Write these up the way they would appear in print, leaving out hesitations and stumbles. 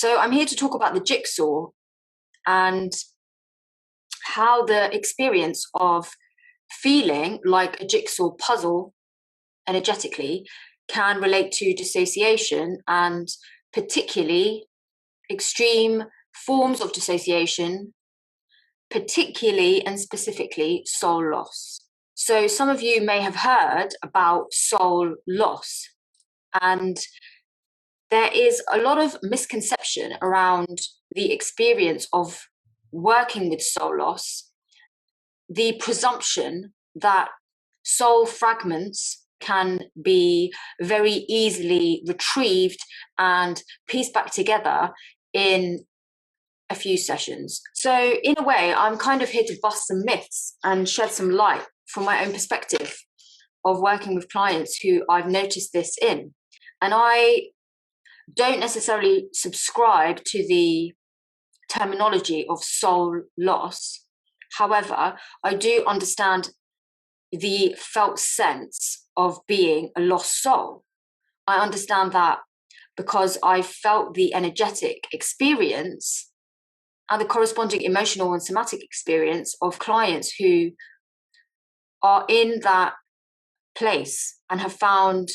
So I'm here to talk about the jigsaw and how the experience of feeling like a jigsaw puzzle energetically can relate to dissociation, and particularly extreme forms of dissociation, particularly and specifically soul loss. So some of you may have heard about soul loss, and there is a lot of misconception around the experience of working with soul loss, the presumption that soul fragments can be very easily retrieved and pieced back together in a few sessions. So in a way, I'm kind of here to bust some myths and shed some light from my own perspective of working with clients who I've noticed this in. And I don't necessarily subscribe to the terminology of soul loss. However, I do understand the felt sense of being a lost soul. I understand that because I felt the energetic experience and the corresponding emotional and somatic experience of clients who are in that place and have found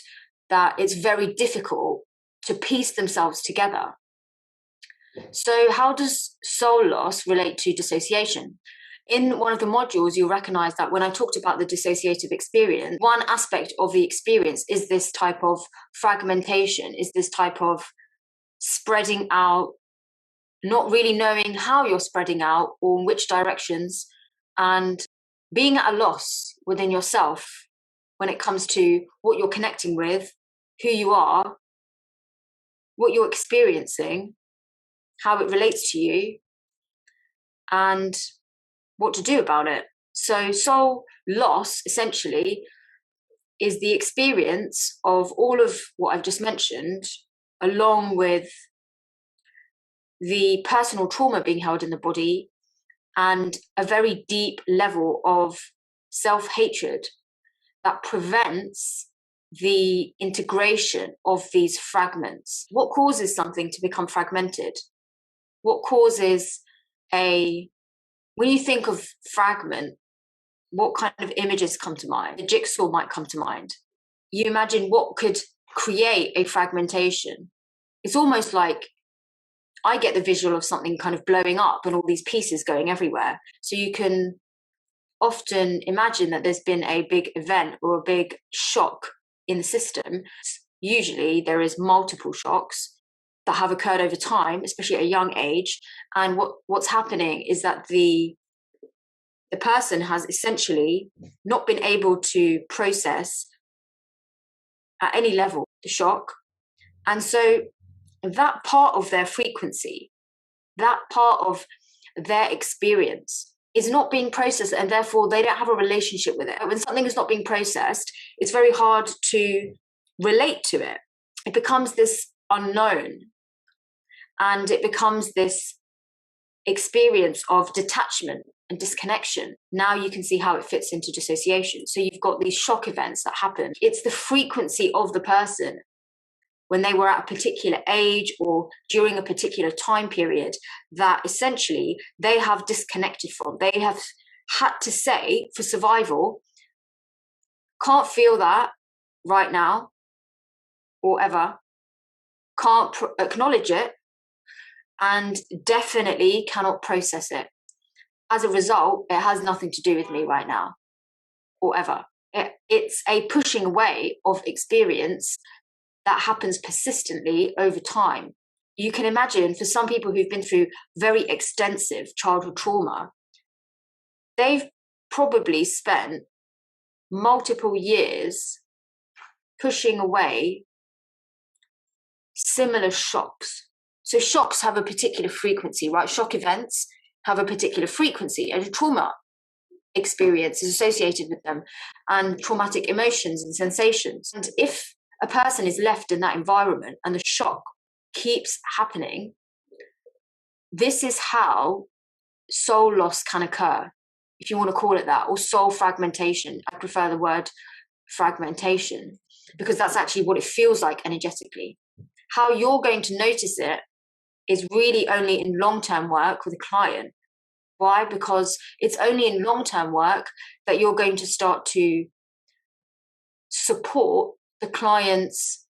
that it's very difficult to piece themselves together. So how does soul loss relate to dissociation? In one of the modules, you'll recognize that when I talked about the dissociative experience, one aspect of the experience is this type of fragmentation, is this type of spreading out, not really knowing how you're spreading out or in which directions, and being at a loss within yourself when it comes to what you're connecting with, who you are, what you're experiencing, how it relates to you, and what to do about it. So soul loss essentially is the experience of all of what I've just mentioned, along with the personal trauma being held in the body and a very deep level of self-hatred that prevents the integration of these fragments. What causes something to become fragmented? What causes when you think of fragment, what kind of images come to mind? The jigsaw might come to mind. You imagine what could create a fragmentation. It's almost like I get the visual of something kind of blowing up and all these pieces going everywhere. So you can often imagine that there's been a big event or a big shock in the system. Usually there is multiple shocks that have occurred over time, especially at a young age. And what's happening is that the person has essentially not been able to process at any level the shock. And so that part of their frequency, that part of their experience is not being processed, and therefore they don't have a relationship with it. When something is not being processed, it's very hard to relate to it. It becomes this unknown, and it becomes this experience of detachment and disconnection. Now you can see how it fits into dissociation. So you've got these shock events that happen. It's the frequency of the person when they were at a particular age or during a particular time period that essentially they have disconnected from. They have had to say, for survival, can't feel that right now or ever, can't acknowledge it, and definitely cannot process it. As a result, it has nothing to do with me right now or ever. It's a pushing away of experience that happens persistently over time. You can imagine for some people who've been through very extensive childhood trauma, they've probably spent multiple years pushing away similar shocks. So shocks have a particular frequency, right? Shock events have a particular frequency, and a trauma experience is associated with them, and traumatic emotions and sensations. And if a person is left in that environment and the shock keeps happening, this is how soul loss can occur, if you want to call it that, or soul fragmentation. I prefer the word fragmentation because that's actually what it feels like energetically. How you're going to notice it is really only in long-term work with a client. Why? Because it's only in long-term work that you're going to start to support the client's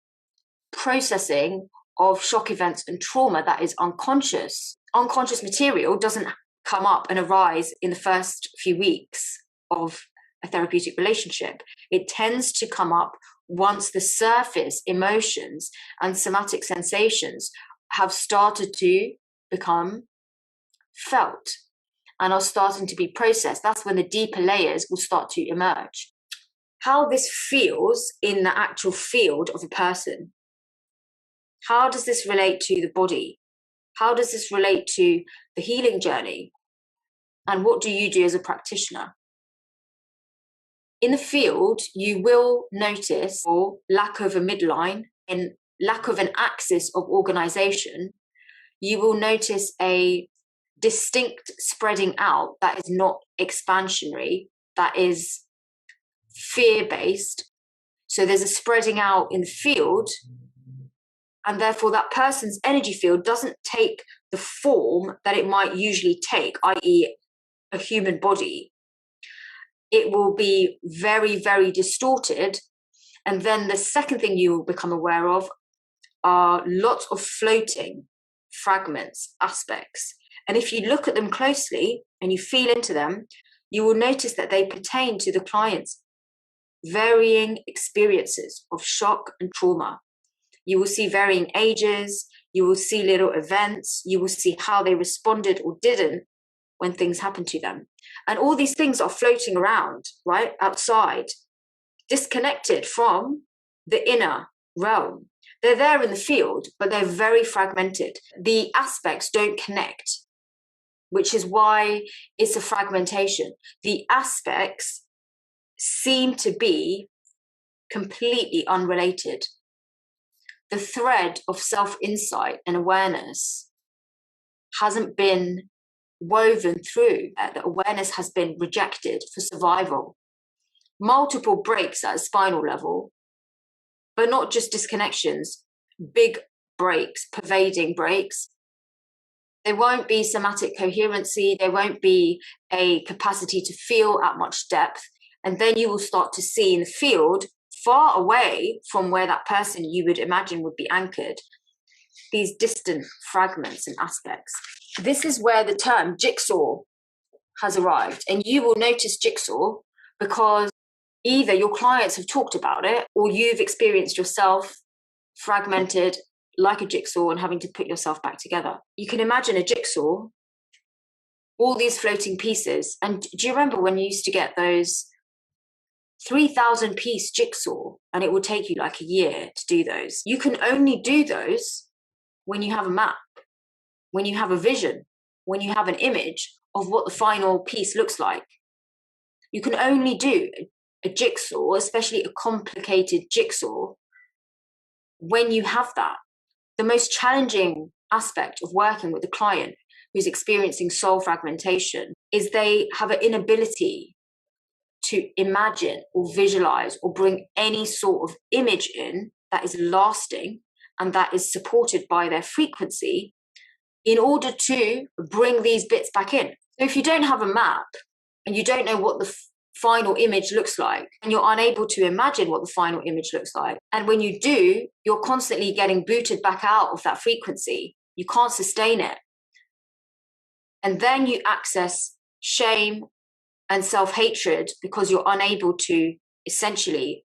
processing of shock events and trauma that is unconscious. Unconscious material doesn't come up and arise in the first few weeks of a therapeutic relationship. It tends to come up once the surface emotions and somatic sensations have started to become felt and are starting to be processed. That's when the deeper layers will start to emerge. How this feels in the actual field of a person. How does this relate to the body? How does this relate to the healing journey? And what do you do as a practitioner? In the field, you will notice lack of a midline and lack of an axis of organization. You will notice a distinct spreading out that is not expansionary, that is fear-based. So there's a spreading out in the field, and therefore that person's energy field doesn't take the form that it might usually take, i.e. a human body. It will be very, very distorted. And then the second thing you will become aware of are lots of floating fragments, aspects. And if you look at them closely and you feel into them, you will notice that they pertain to the client's varying experiences of shock and trauma. You will see varying ages, you will see little events, you will see how they responded or didn't when things happened to them. And all these things are floating around, right, outside, disconnected from the inner realm. They're there in the field, but they're very fragmented. The aspects don't connect, which is why it's a fragmentation. The aspects seem to be completely unrelated. The thread of self-insight and awareness hasn't been woven through. The awareness has been rejected for survival. Multiple breaks at a spinal level, but not just disconnections, big breaks, pervading breaks. There won't be somatic coherency, there won't be a capacity to feel at much depth, and then you will start to see in the field, far away from where that person you would imagine would be anchored, these distant fragments and aspects. This is where the term jigsaw has arrived, and you will notice jigsaw because either your clients have talked about it or you've experienced yourself fragmented like a jigsaw and having to put yourself back together. You can imagine a jigsaw, all these floating pieces. And do you remember when you used to get those 3,000 piece jigsaw and it would take you like a year to do those? You can only do those when you have a map, when you have a vision, when you have an image of what the final piece looks like. You can only do a jigsaw, especially a complicated jigsaw, when you have that. The most challenging aspect of working with a client who's experiencing soul fragmentation is they have an inability to imagine or visualize or bring any sort of image in that is lasting and that is supported by their frequency in order to bring these bits back in. So if you don't have a map and you don't know what the final image looks like, and you're unable to imagine what the final image looks like, and when you do, you're constantly getting booted back out of that frequency. You can't sustain it. And then you access shame and self-hatred because you're unable to essentially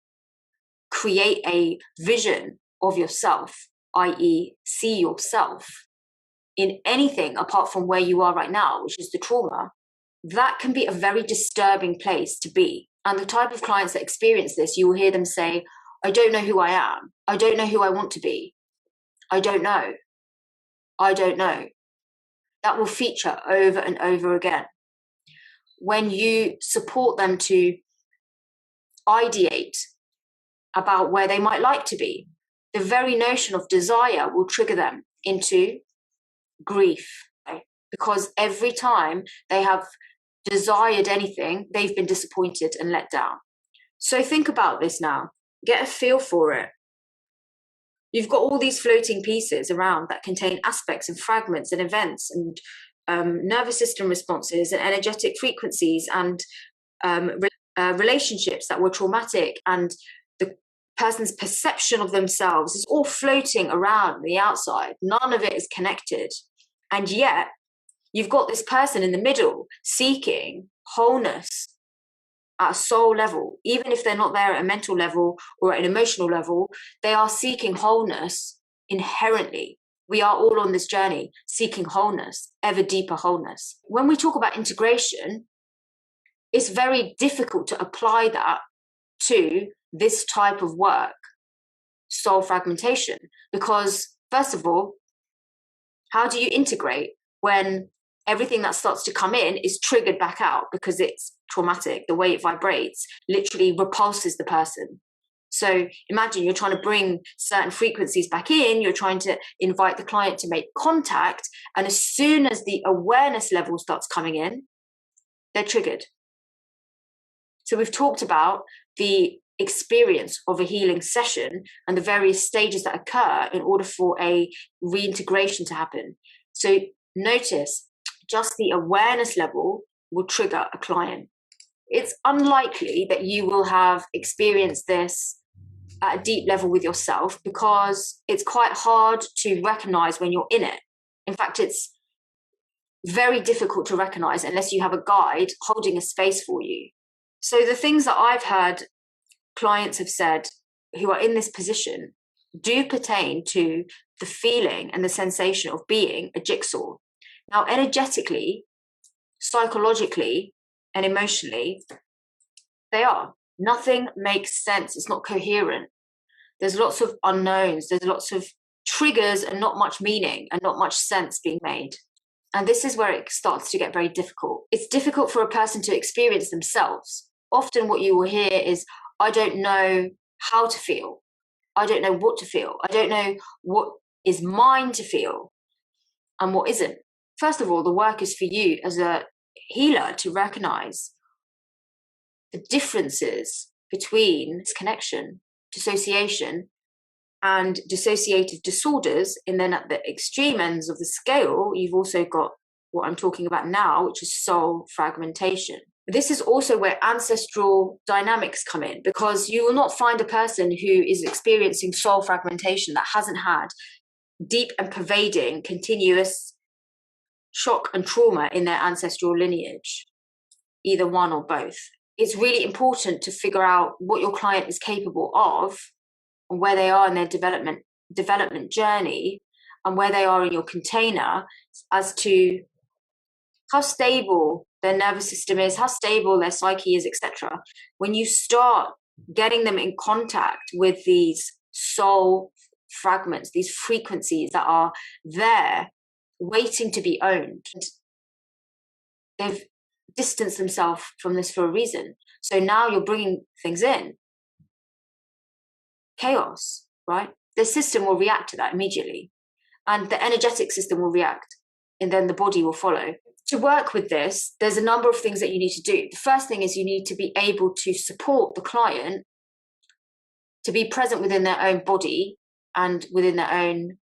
create a vision of yourself, i.e. see yourself in anything apart from where you are right now, which is the trauma. That can be a very disturbing place to be. And the type of clients that experience this, you will hear them say, I don't know who I am. I don't know who I want to be. I don't know. I don't know. That will feature over and over again. When you support them to ideate about where they might like to be, the very notion of desire will trigger them into grief, right? Because every time they have desired anything, they've been disappointed and let down. So think about this now. Get a feel for it. You've got all these floating pieces around that contain aspects and fragments and events and nervous system responses and energetic frequencies and relationships that were traumatic, and the person's perception of themselves is all floating around the outside. None of it is connected. And yet, you've got this person in the middle seeking wholeness at a soul level. Even if they're not there at a mental level or at an emotional level, they are seeking wholeness inherently. We are all on this journey seeking wholeness, ever deeper wholeness. When we talk about integration, it's very difficult to apply that to this type of work, soul fragmentation, because first of all, how do you integrate when everything that starts to come in is triggered back out because it's traumatic? The way it vibrates literally repulses the person. So imagine you're trying to bring certain frequencies back in, you're trying to invite the client to make contact, and as soon as the awareness level starts coming in, they're triggered. So we've talked about the experience of a healing session and the various stages that occur in order for a reintegration to happen. So notice just the awareness level will trigger a client. It's unlikely that you will have experienced this at a deep level with yourself because it's quite hard to recognize when you're in it. In fact, it's very difficult to recognize unless you have a guide holding a space for you. So the things that I've heard clients have said who are in this position do pertain to the feeling and the sensation of being a jigsaw. Now, energetically, psychologically, and emotionally, they are. Nothing makes sense. It's not coherent. There's lots of unknowns. There's lots of triggers and not much meaning and not much sense being made. And this is where it starts to get very difficult. It's difficult for a person to experience themselves. Often what you will hear is, I don't know how to feel. I don't know what to feel. I don't know what is mine to feel and what isn't. First of all, the work is for you as a healer to recognize the differences between disconnection, dissociation, and dissociative disorders. And then at the extreme ends of the scale, you've also got what I'm talking about now, which is soul fragmentation. This is also where ancestral dynamics come in, because you will not find a person who is experiencing soul fragmentation that hasn't had deep and pervading continuous shock and trauma in their ancestral lineage, either one or both. It's really important to figure out what your client is capable of and where they are in their development journey and where they are in your container as to how stable their nervous system is, how stable their psyche is, etc. When you start getting them in contact with these soul fragments, these frequencies that are there waiting to be owned, they've distanced themselves from this for a reason. So now you're bringing things in. Chaos, right? The system will react to that immediately. And the energetic system will react. And then the body will follow. To work with this, there's a number of things that you need to do. The first thing is you need to be able to support the client to be present within their own body and within their own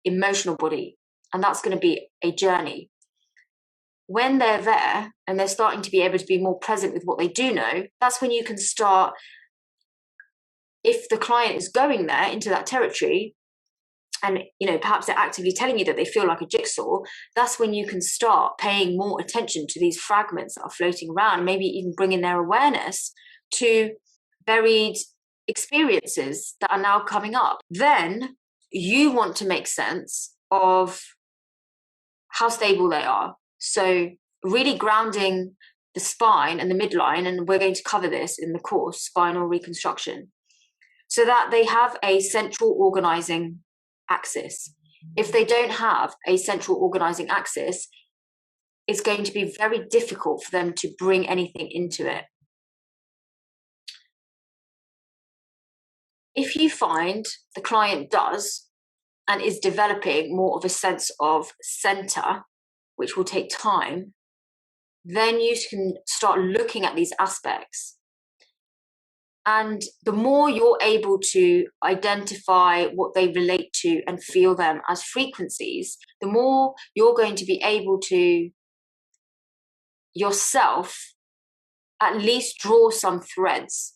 emotional body. And that's going to be a journey. When they're there and they're starting to be able to be more present with what they do know, that's when you can start, if the client is going there into that territory, and perhaps they're actively telling you that they feel like a jigsaw, that's when you can start paying more attention to these fragments that are floating around, maybe even bringing their awareness to buried experiences that are now coming up. Then you want to make sense of how stable they are. So really grounding the spine and the midline, and we're going to cover this in the course, spinal reconstruction, so that they have a central organizing axis. If they don't have a central organizing axis, it's going to be very difficult for them to bring anything into it. If you find the client does and is developing more of a sense of center, which will take time, then you can start looking at these aspects And the more you're able to identify what they relate to and feel them as frequencies, the more you're going to be able to yourself at least draw some threads.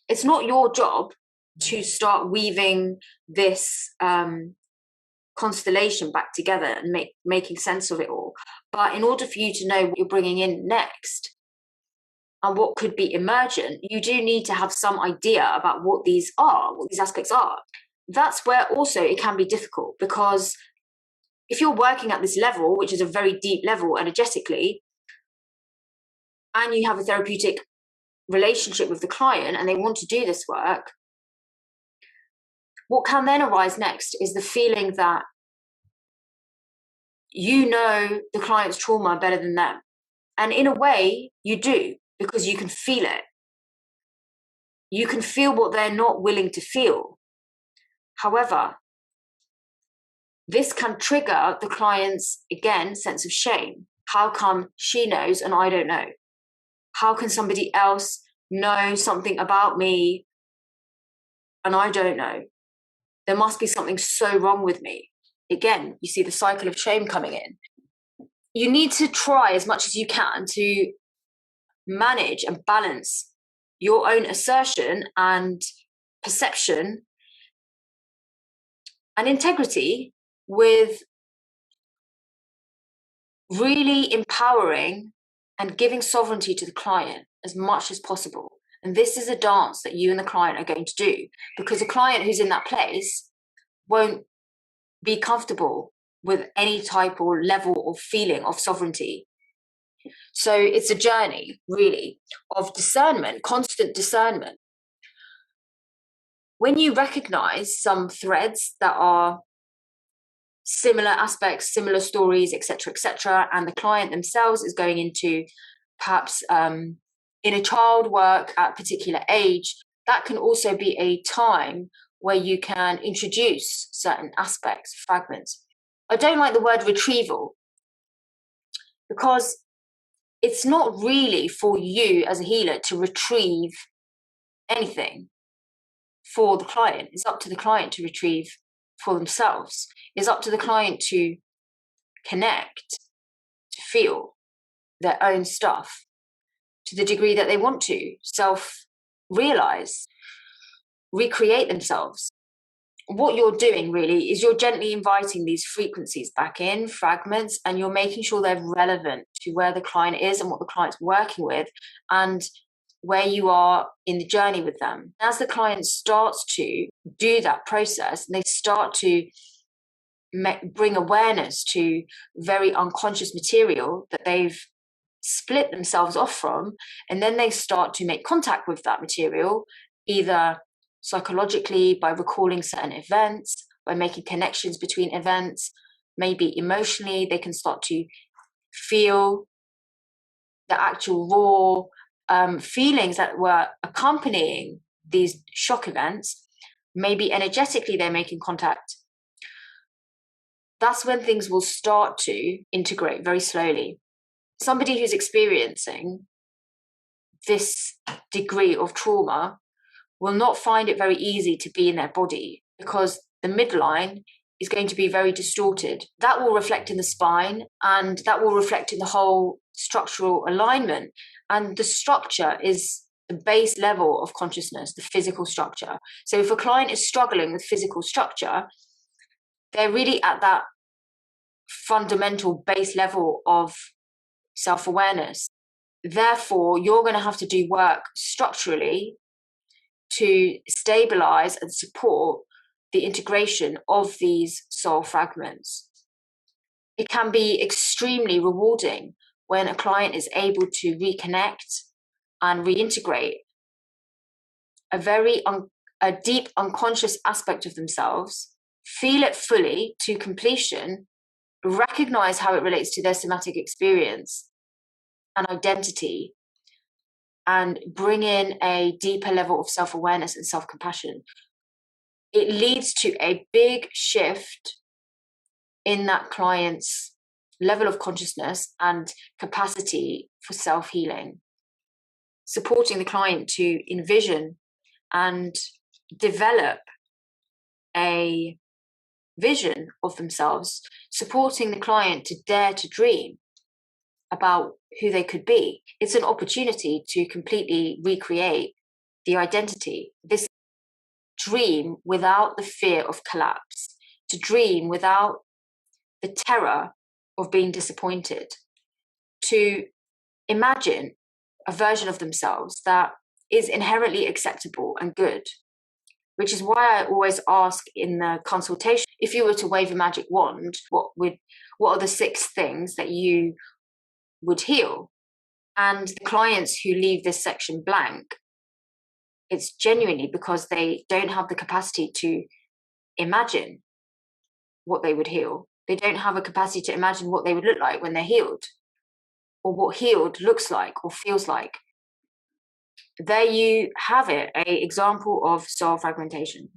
It's not your job to start weaving this constellation back together and making sense of it all. But in order for you to know what you're bringing in next and what could be emergent, you do need to have some idea about what these are, what these aspects are. That's where also it can be difficult, because if you're working at this level, which is a very deep level energetically, and you have a therapeutic relationship with the client and they want to do this work, what can then arise next is the feeling that you know the client's trauma better than them. And in a way, you do, because you can feel it. You can feel what they're not willing to feel. However, this can trigger the client's, again, sense of shame. How come she knows and I don't know? How can somebody else know something about me and I don't know? There must be something so wrong with me. Again, you see the cycle of shame coming in. You need to try as much as you can to manage and balance your own assertion and perception and integrity with really empowering and giving sovereignty to the client as much as possible. And this is a dance that you and the client are going to do, because a client who's in that place won't be comfortable with any type or level of feeling of sovereignty. So it's a journey, really, of discernment, constant discernment. When you recognize some threads that are similar aspects, similar stories, etc., and the client themselves is going into perhaps inner child work at a particular age, that can also be a time where you can introduce certain aspects, fragments. I don't like the word retrieval, because it's not really for you as a healer to retrieve anything for the client. It's up to the client to retrieve for themselves. It's up to the client to connect, to feel their own stuff to the degree that they want to, self-realize, recreate themselves. What you're doing really is you're gently inviting these frequencies back in, fragments, and you're making sure they're relevant to where the client is and what the client's working with and where you are in the journey with them. As the client starts to do that process, they start to bring awareness to very unconscious material that they've split themselves off from, and then they start to make contact with that material, either psychologically by recalling certain events, by making connections between events, maybe emotionally they can start to feel the actual raw feelings that were accompanying these shock events. Maybe energetically they're making contact. That's when things will start to integrate very slowly. Somebody who's experiencing this degree of trauma will not find it very easy to be in their body, because the midline is going to be very distorted. That will reflect in the spine, and that will reflect in the whole structural alignment. And the structure is the base level of consciousness, the physical structure. So if a client is struggling with physical structure, they're really at that fundamental base level of self-awareness. Therefore, you're going to have to do work structurally to stabilize and support the integration of these soul fragments. It can be extremely rewarding when a client is able to reconnect and reintegrate a deep unconscious aspect of themselves, feel it fully to completion, recognize how it relates to their somatic experience and identity, and bring in a deeper level of self-awareness and self-compassion. It leads to a big shift in that client's level of consciousness and capacity for self-healing. supporting the client to envision and develop a vision of themselves, supporting the client to dare to dream about who they could be. It's an opportunity to completely recreate the identity, this dream without the fear of collapse, to dream without the terror of being disappointed, to imagine a version of themselves that is inherently acceptable and good. Which is why I always ask in the consultation, if you were to wave a magic wand, what are the 6 things that you would heal? And the clients who leave this section blank, it's genuinely because they don't have the capacity to imagine what they would heal. They don't have a capacity to imagine what they would look like when they're healed, or what healed looks like or feels like. There you have it, an example of soul fragmentation.